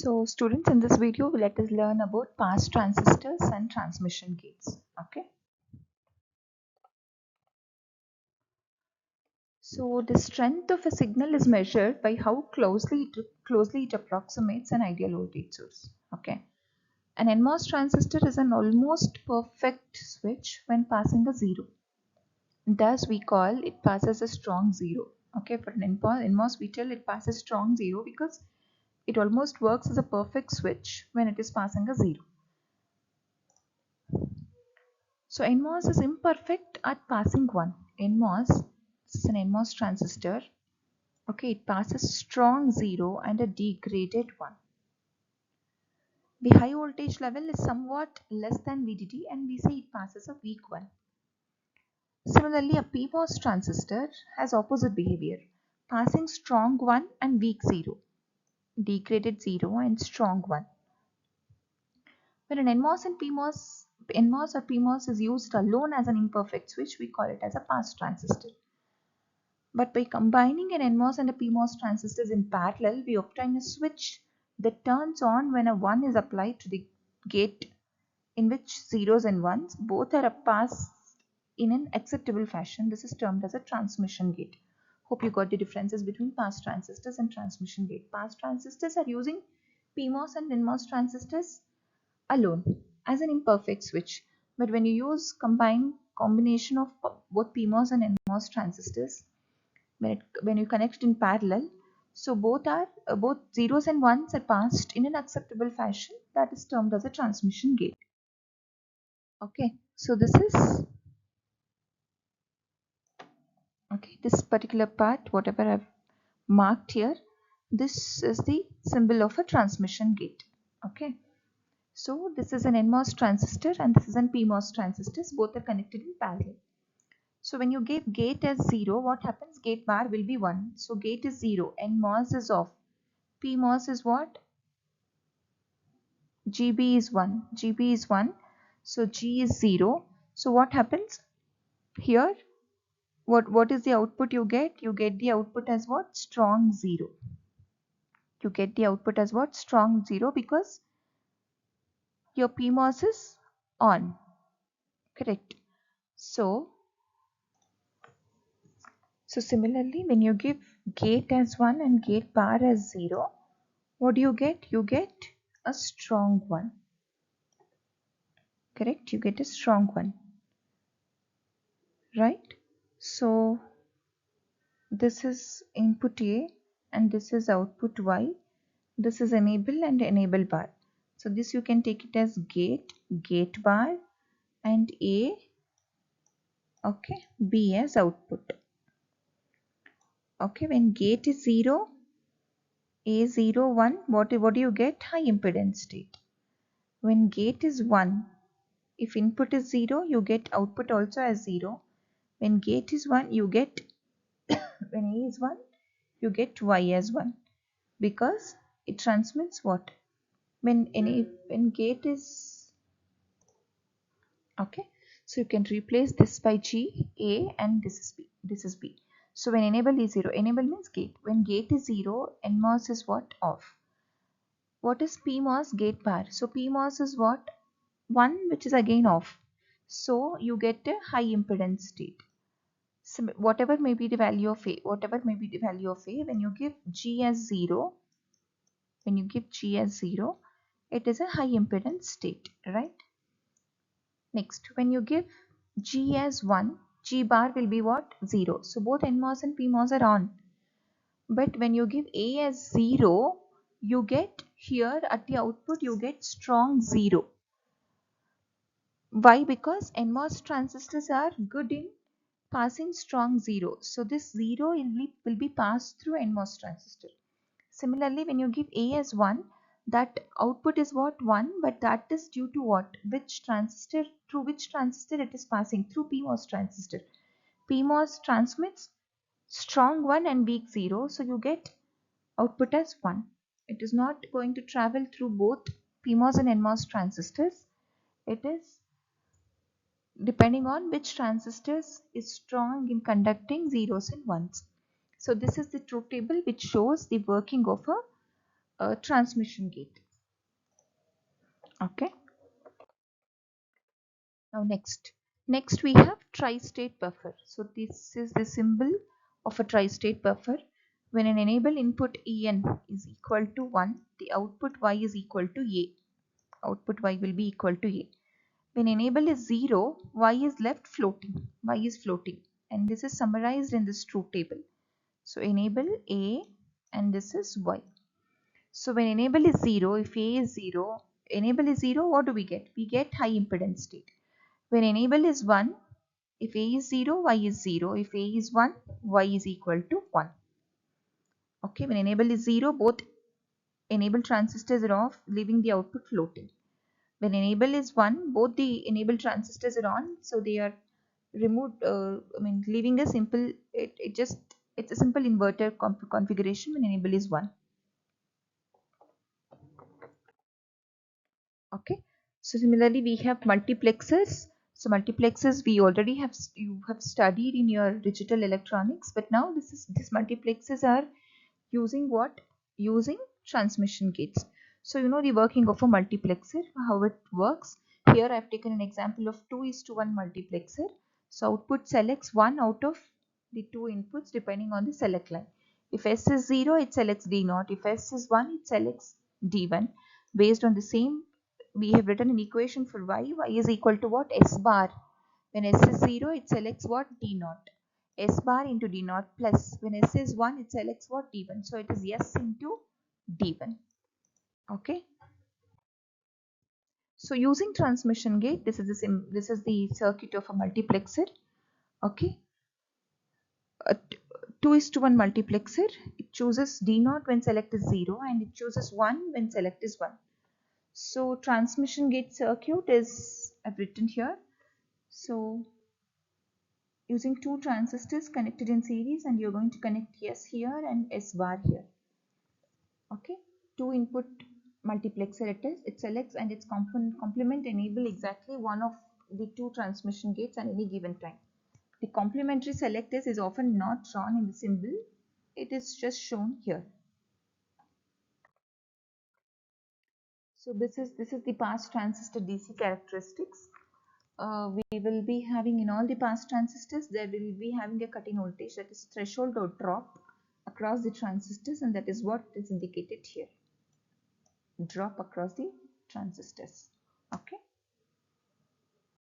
So students, in this video let us learn about pass transistors and transmission gates. Okay. So the strength of a signal is measured by how closely it approximates an ideal voltage source. Okay. An NMOS transistor is an almost perfect switch when passing a zero. Thus we call it passes a strong zero. Okay, for an NMOS we tell it passes strong zero because it almost works as a perfect switch when it is passing a zero. So NMOS is imperfect at passing 1. NMOS, this is an NMOS transistor. Okay, it passes strong 0 and a degraded 1. The high voltage level is somewhat less than VDD and we say it passes a weak 1. Similarly, a PMOS transistor has opposite behavior, passing strong 1 and weak 0, degraded 0 and strong 1. When an NMOS or PMOS is used alone as an imperfect switch, we call it as a pass transistor. But by combining an NMOS and a PMOS transistors in parallel, we obtain a switch that turns on when a 1 is applied to the gate, in which zeros and ones both are passed in an acceptable fashion. This is termed as a transmission gate. Hope you got the differences between pass transistors and transmission gate. Pass transistors are using PMOS and NMOS transistors alone as an imperfect switch. But when you use combination of both PMOS and NMOS transistors, when you connect in parallel, so both zeros and ones are passed in an acceptable fashion. That is termed as a transmission gate. Okay, so this particular part, whatever I've marked here, this is the symbol of a transmission gate. Okay, so this is an NMOS transistor and this is an PMOS transistors. Both are connected in parallel. So when you give gate as 0, what happens? Gate bar will be 1. So gate is 0, NMOS is off. PMOS is what? GB is 1. GB is 1. So G is 0. So what happens? Here, what is the output you get? You get the output as what? Strong 0. You get the output as what? Strong 0 because your PMOS is on. Correct. So similarly, when you give gate as 1 and gate bar as 0, what do you get? You get a strong 1. Correct? You get a strong 1. Right? So this is input A and this is output Y. This is enable and enable bar. So this you can take it as gate bar, and A, okay, B as output. Okay, when gate is 0, A 0, 1, what do you get? High impedance state. When gate is 1, if input is 0, you get output also as 0. When gate is 1, you get, when A is 1, you get Y as 1. Because it transmits what? When gate is, okay, so you can replace this by G, A, and this is B. This is B. So when enable is 0, enable means gate. When gate is 0, NMOS is what? Off. What is PMOS? Gate bar. So PMOS is what? 1, which is again off. So you get a high impedance state. So whatever may be the value of A, when you give G as 0, it is a high impedance state, right? Next, when you give G as 1, G bar will be what? 0. So both NMOS and PMOS are on. But when you give A as 0, you get here at the output, you get strong 0. Why? Because NMOS transistors are good in passing strong 0. So this 0 will be passed through NMOS transistor. Similarly, when you give A as 1, that output is what? 1, but that is due to what? Through which transistor it is passing? Through PMOS transistor. PMOS transmits strong 1 and weak 0, so you get output as 1. It is not going to travel through both PMOS and NMOS transistors. It is depending on which transistors is strong in conducting zeros and ones. So this is the truth table which shows the working of a transmission gate. Okay. Now next we have tri-state buffer. So this is the symbol of a tri-state buffer. When an enable input En is equal to 1, the output Y is equal to A. Output Y will be equal to A. When enable is 0, Y is left floating. Y is floating, and this is summarized in this truth table. So enable A and this is Y. So when enable is 0, if A is 0, enable is 0, what do we get? We get high impedance state. When enable is 1, if A is 0, Y is 0. If A is 1, Y is equal to 1. Okay, when enable is 0, both enable transistors are off, leaving the output floating. When enable is 1, both the enable transistors are on, so they are removed, leaving a simple, it's a simple inverter configuration when enable is 1. Okay, so similarly we have multiplexers. So multiplexers we already have, you have studied in your digital electronics, but now these multiplexers are using what? Using transmission gates. So you know the working of a multiplexer, how it works. Here I have taken an example of 2:1 multiplexer. So output selects one out of the two inputs depending on the select line. If S is 0, it selects D0. If S is 1, it selects D1. Based on the same, we have written an equation for Y. Y is equal to what? S bar. When S is 0, it selects what? D0. S bar into D0 plus. When S is 1, it selects what? D1. So it is S into D1. Okay. So using transmission gate, this is the circuit of a multiplexer. Okay. A 2:1 multiplexer. It chooses D0 when select is 0 and it chooses 1 when select is 1. So transmission gate circuit is, I've written here. So using two transistors connected in series, and you're going to connect S here and S bar here. Okay, two input multiplexer it is. It selects and its complement enable exactly one of the two transmission gates at any given time. The complementary selectors is often not drawn in the symbol. It is just shown here. So this is the pass transistor DC characteristics. We will be having in all the pass transistors, there will be having a cut-in voltage, that is threshold or drop across the transistors, and that is what is indicated here. Drop across the transistors. Okay.